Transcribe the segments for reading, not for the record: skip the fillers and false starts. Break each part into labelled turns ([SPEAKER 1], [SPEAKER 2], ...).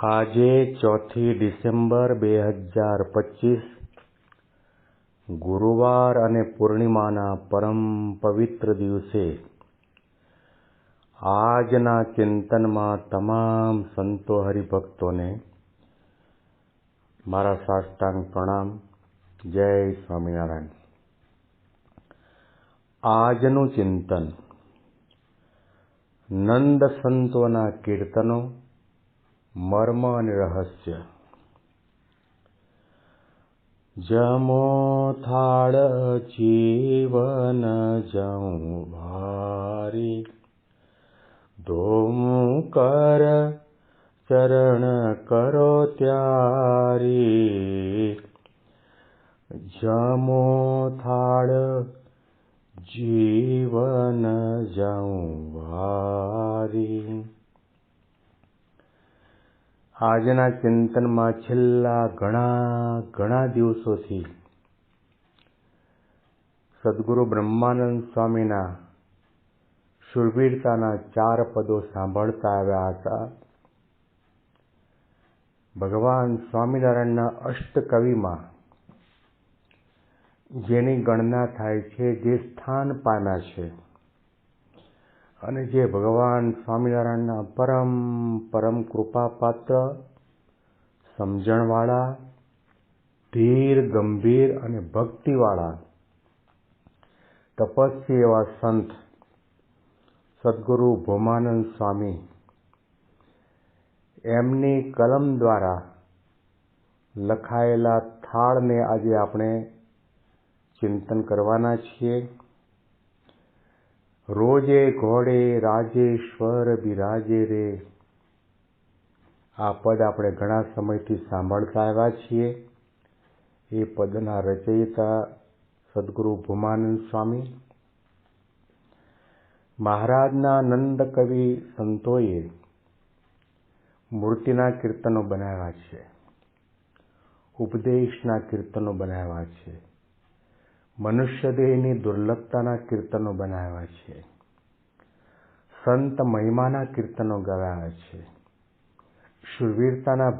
[SPEAKER 1] આજે 4 ડિસેમ્બર 2025 ગુરુવાર અને પૂર્ણિમાના પરમ પવિત્ર દિવસે આજના ચિંતનમાં તમામ સંતો હરિભક્તોને મારા સાષ્ટાંગ પ્રણામ. જય સ્વામિનારાયણ. આજનું ચિંતન નંદ સંતોના કીર્તનો, મર્મ અને રહસ્ય. જમો થાળ જીવન જઉં ભારી, ધોમું કર ચરણ કરો ત્યારી. જમો થાળ જીવન જઉં ભારી. આજના ચિંતનમાં છેલ્લા ઘણા દિવસોથી સદગુરુ બ્રહ્માનંદ સ્વામીના શૂરવીરતાના 4 પદો સાંભળતા આવ્યા હતા. ભગવાન સ્વામિનારાયણના અષ્ટકવિમાં જેની ગણના થાય છે, જે સ્થાન પામ્યા છે અને જે ભગવાન સ્વામિનારાયણના પરમ કૃપાપાત્ર, સમજણવાળા, ધીર, ગંભીર અને ભક્તિવાળા તપસ્વી એવા સંત સદગુરુ ભોમાનંદ સ્વામી, એમની કલમ દ્વારા લખાયેલા થાળને આજે આપણે ચિંતન કરવાના છીએ. રોજે ઘોડે રાજેશ્વર બિરાજે રે. આ પદ આપણે ઘણા સમયથી સાંભળતા આવ્યા છીએ. એ પદના રચયિતા સદગુરુ ભોમાનંદ સ્વામી. મહારાજના નંદ કવિ સંતોએ મૂર્તિના કીર્તનો બનાવ્યા છે, ઉપદેશના કીર્તનો બનાવ્યા છે, મનુષ્ય દેહની દુર્લભતાના કીર્તનો બનાવ્યા છે, સંત મહિમાના કીર્તનો ગાયા છે, શૂરવીરતાના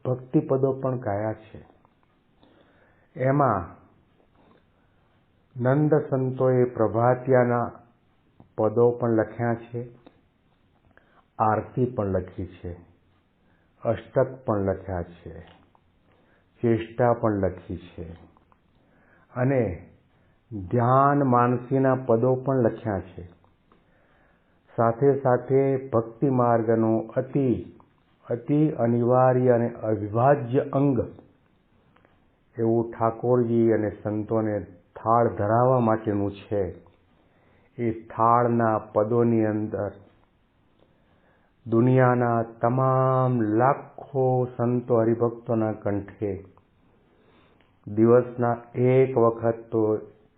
[SPEAKER 1] ભક્તિપદો પણ ગાયા છે. એમાં નંદ સંતોએ પ્રભાતિયાના પદો પણ લખ્યા છે, આરતી પણ લખી છે, અષ્ટક પણ લખ્યા છે, ચેષ્ટા પણ લખી છે અને ધ્યાન માનસીના પદો પણ લખ્યા છે. સાથે સાથે ભક્તિ માર્ગનું અતિ અનિવાર્ય અને અવિભાજ્ય અંગ એવું ઠાકોરજી અને સંતોને થાળ ધરાવવા માટેનું છે. એ થાળના પદોની અંદર દુનિયાના તમામ લાખો સંતો હરિભક્તોના કંઠે દિવસના એક વખત તો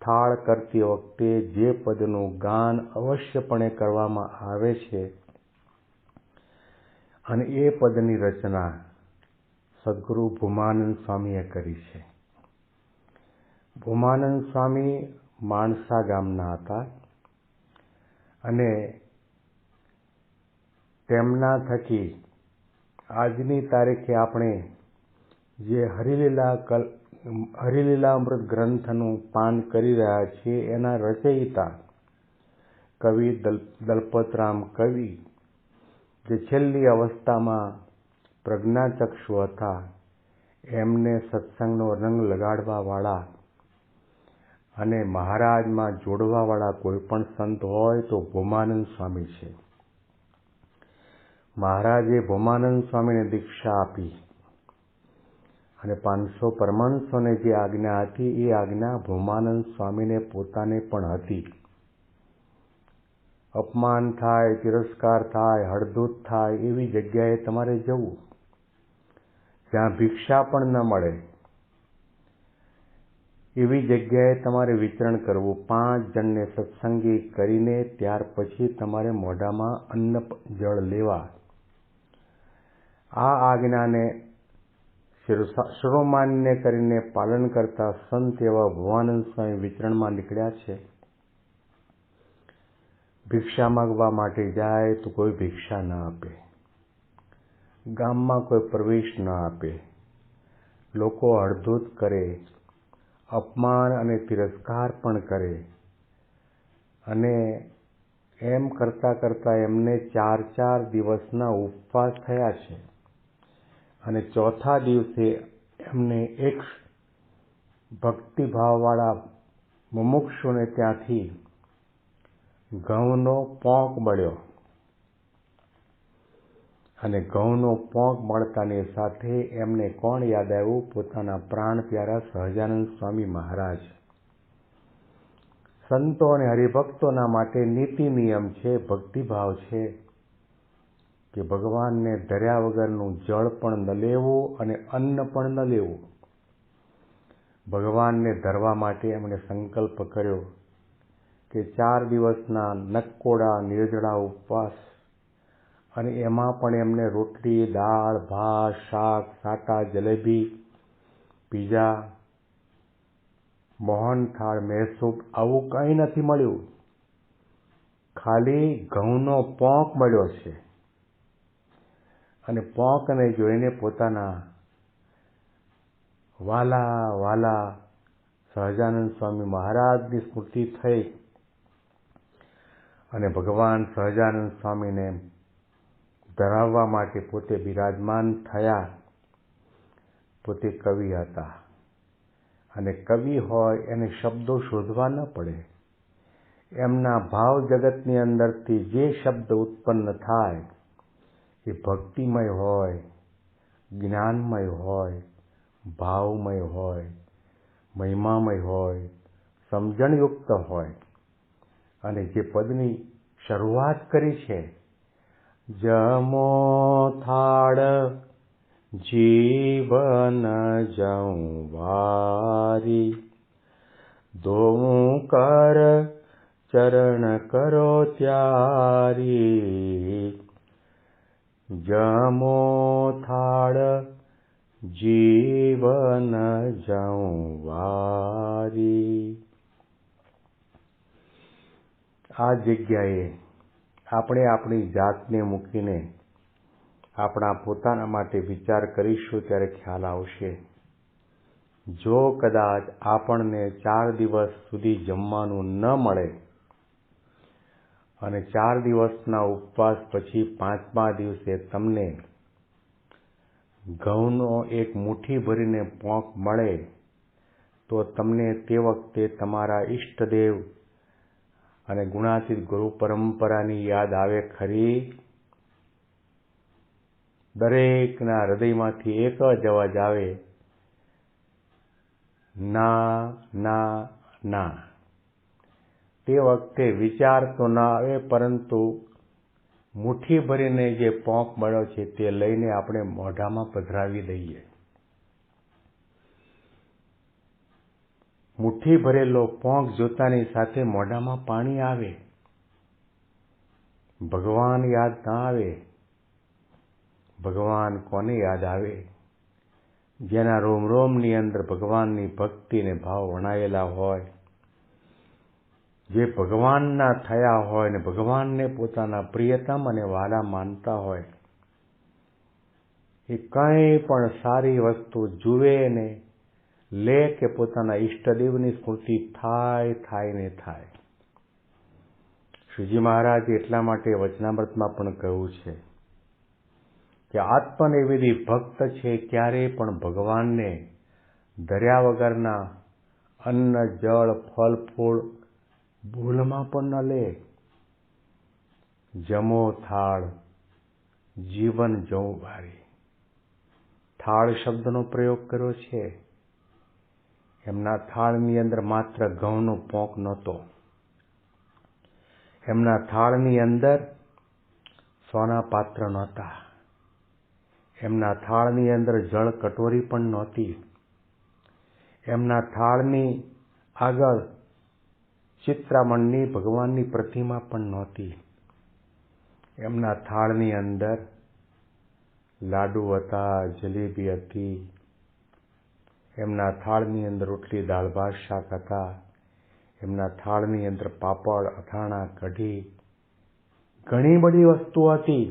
[SPEAKER 1] થાળ કરતી વખતે જે પદનું ગાન અવશ્યપણે કરવામાં આવે છે અને એ પદની રચના સદગુરુ ભોમાનંદ સ્વામીએ કરી છે. ભોમાનંદ સ્વામી માણસા ગામના હતા અને તેમના થકી આજની તારીખે આપણે જે હરિલીલામૃત ગ્રંથનું પાન કરી રહ્યા છીએ, એના રચયિતા કવિ દલપતરામ કવિ, જે છેલ્લી અવસ્થામાં પ્રજ્ઞાચક્ષુ હતા, એમને સત્સંગનો રંગ લગાડવાવાળા અને મહારાજમાં જોડવાવાળા કોઈ પણ સંત હોય તો ભોમાનંદ સ્વામી છે. મહારાજે ભોમાનંદ સ્વામીને દીક્ષા આપી અને 500 પરમહંસોને જે આજ્ઞા હતી, એ આજ્ઞા ભોમાનંદ સ્વામીને પોતાને પણ હતી. અપમાન થાય, તિરસ્કાર થાય, હળદૂત થાય એવી જગ્યાએ તમારે જવું, જ્યાં ભિક્ષા પણ ન મળે એવી જગ્યાએ તમારે વિચરણ કરવું. 5 જણને સત્સંગી કરીને ત્યાર પછી તમારે મોઢામાં અન્ન જળ લેવા. આ આજ્ઞાને શિરોમાન્ય કરીને પાલન કરતા સંત એવા ભોમાનંદ સ્વામી વિચરણમાં નીકળ્યા છે. ભિક્ષા માંગવા માટે જાય તો કોઈ ભિક્ષા ન આપે. ગામમાં કોઈ પ્રવેશ ન આપે, લોકો અડધૂત કરે, અપમાન અને તિરસ્કાર પણ કરે, અને એમ કરતાં કરતાં એમને 4 દિવસના ઉપવાસ થયા છે. અને ચોથા દિવસે એમને એક ભક્તિભાવવાળા મુમુક્ષુને ત્યાંથી ઘઉંનો પોંક મળ્યો. અને ઘઉંનો પોંક મળતાની સાથે એમને કોણ યાદ આવ્યું? પોતાના પ્રાણ પ્યારા સહજાનંદ સ્વામી મહારાજ. સંતો અને હરિભક્તોના માટે નીતિ નિયમ છે, ભક્તિભાવ છે કે ભગવાનને ધર્યા વગરનું જળ પણ ન લેવું અને અન્ન પણ ન લેવું. ભગવાનને ધરવા માટે એમણે સંકલ્પ કર્યો કે 4 દિવસના નકોડા નિર્જળા ઉપવાસ, અને એમાં પણ એમને રોટલી, દાળ, ભાત, શાક, સાટા, જલેબી, પીઝા, મોહનથાળ, મૈસૂર આવું કંઈ નથી મળ્યું. ખાલી ઘઉંનો પોંક મળ્યો છે. અને પોંકને જોઈને પોતાના વાલા સહજાનંદ સ્વામી મહારાજની સ્મૃતિ થઈ અને ભગવાન સહજાનંદ સ્વામીને ધરાવવા માટે પોતે બિરાજમાન થયા. પોતે કવિ હતા, અને કવિ હોય એને શબ્દો શોધવા ન પડે. એમના ભાવ જગતની અંદરથી જે શબ્દ ઉત્પન્ન થાય એ ભક્તિમય હોય, જ્ઞાનમય હોય, ભાવમય હોય, મહિમામય હોય, સમજણયુક્ત હોય. અને જે પદની શરૂઆત કરી છે, જમો થાળ જીવન જઉં વારી, ધોવું કર ચરણ કરો ત્યારી, જમો થાળ જીવન જઉં વારી. આ જગ્યાએ આપણે આપણી જાતને મૂકીને આપણા પોતાના માટે વિચાર કરીશું ત્યારે ખ્યાલ આવશે. જો કદાચ આપણને 4 દિવસ સુધી જમવાનું ન મળે અને 4 દિવસના ઉપવાસ પછી 5મા દિવસે તમને ઘઉંનો એક મુઠ્ઠી ભરીને પોંક મળે, તો તમને તે વખતે તમારા ઈષ્ટદેવ અને ગુણાતીત ગુરુ પરંપરાની યાદ આવે ખરી? દરેકના હૃદયમાંથી એક જ અવાજ આવે, ના ના ના. તે વખતે વિચાર તો ના આવે, પરંતુ મુઠ્ઠી ભરીને જે પોંક મળ્યો છે તે લઈને આપણે મોઢામાં પધરાવી દઈએ. મુઠ્ઠી ભરેલો પોંક જોતાની સાથે મોઢામાં પાણી આવે. ભગવાન યાદ ના આવે. ભગવાન કોને યાદ આવે? જેના રોમ રોમની અંદર ભગવાનની ભક્તિ અને ભાવ વણાયેલા હોય, જે ભગવાનના થયા હોય ને ભગવાનને પોતાના પ્રિયતમ અને વાલા માનતા હોય, એ કંઈ પણ સારી વસ્તુ જુએ ને લે કે પોતાના ઈષ્ટદેવની સ્મૃતિ થાય ને થાય. શ્રીજી મહારાજે એટલા માટે વચનામૃતમાં પણ કહ્યું છે કે આત્મનિવેદી ભક્ત છે ક્યારેય પણ ભગવાનને ધર્યા વગરના અન્ન, જળ, ફળ, ફૂલ ભૂલમાં પણ ન લે. જમો થાળ જીવન જઉં વારી. થાળ શબ્દનો પ્રયોગ કર્યો છે. એમના થાળની અંદર માત્ર ઘઉંનો પોંક નહોતો. એમના થાળની અંદર સોના પાત્ર નહોતા. એમના થાળની અંદર જળ કટોરી પણ નહોતી. એમના થાળની આગળ ચિત્રામણની ભગવાનની પ્રતિમા પણ નહોતી. એમના થાળની અંદર લાડુ હતા, જલેબી હતી. એમના થાળની અંદર રોટલી, દાળ, ભાત, શાક હતા. એમના થાળની અંદર પાપડ, અથાણા, કઢી ઘણી બધી વસ્તુ હતી.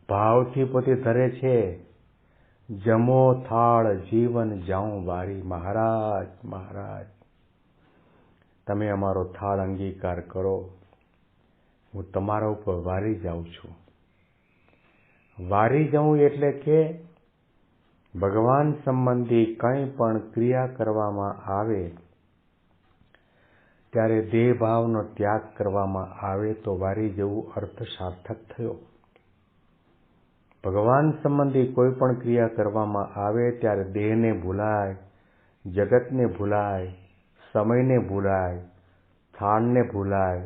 [SPEAKER 1] ભાવથી પોતે ધરે છે. જમો થાળ જીવન જાઉં વારી. મહારાજ મહારાજ તમે અમારો થાળ અંગીકાર કરો, હું તમારા ઉપર વારી જાઉં છું. વારી જવું એટલે કે ભગવાન સંબંધી કંઈ પણ ક્રિયા કરવામાં આવે ત્યારે દેહ ભાવનો ત્યાગ કરવામાં આવે તો વારી જવું અર્થ સાર્થક થયો. ભગવાન સંબંધી કોઈ પણ ક્રિયા કરવામાં આવે ત્યારે દેહને ભૂલાય, જગતને ભૂલાય, સમયને ભૂલાય, સ્થાનને ભૂલાય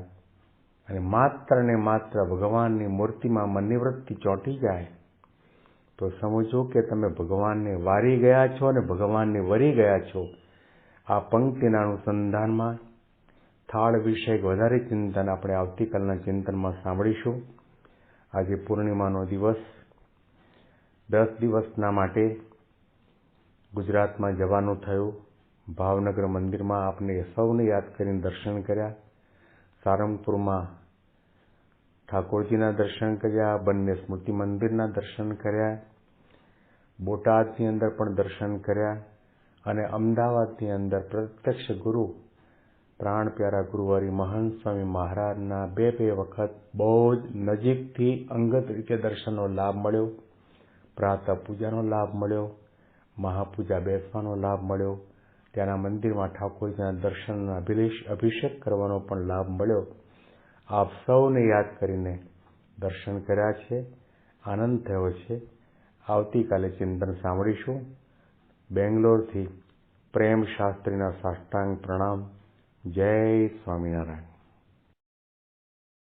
[SPEAKER 1] અને માત્ર ને માત્ર ભગવાનની મૂર્તિમાં મનની વૃત્તિ ચોંટી જાય તો સમજો કે તમે ભગવાનને વારી ગયા છો અને ભગવાનને વરી ગયા છો. આ પંક્તિના અનુસંધાનમાં થાળ વિશે વધારે ચિંતન આપણે આવતીકાલના ચિંતનમાં સાંભળીશું. આજે પૂર્ણિમાનો દિવસ, 10 દિવસના માટે ગુજરાતમાં જવાનું થયું. ભાવનગર મંદિરમાં આપને સૌને યાદ કરીને દર્શન કર્યા. સારંગપુરમાં ઠાકોરજીના દર્શન કર્યા, બંને સ્મૃતિ મંદિરના દર્શન કર્યા, બોટાદની અંદર પણ દર્શન કર્યા અને અમદાવાદની અંદર પ્રત્યક્ષ ગુરુ પ્રાણ પ્યારા ગુરુવારી મહંત સ્વામી મહારાજના બે વખત બહુ જ નજીકથી અંગત રીતે દર્શનનો લાભ મળ્યો. પ્રાતઃ પૂજાનો લાભ મળ્યો, મહાપૂજા બેસવાનો લાભ મળ્યો, ત્યાંના મંદિરમાં ઠાકોરજીના દર્શનના અભિષેક કરવાનો પણ લાભ મળ્યો. આપ સૌને યાદ કરીને દર્શન કર્યા છે, આનંદ થયો છે. આવતીકાલે ચિંતન સાંભળીશું. બેંગ્લોરથી પ્રેમ શાસ્ત્રીના સાષ્ટાંગ પ્રણામ. જય સ્વામિનારાયણ.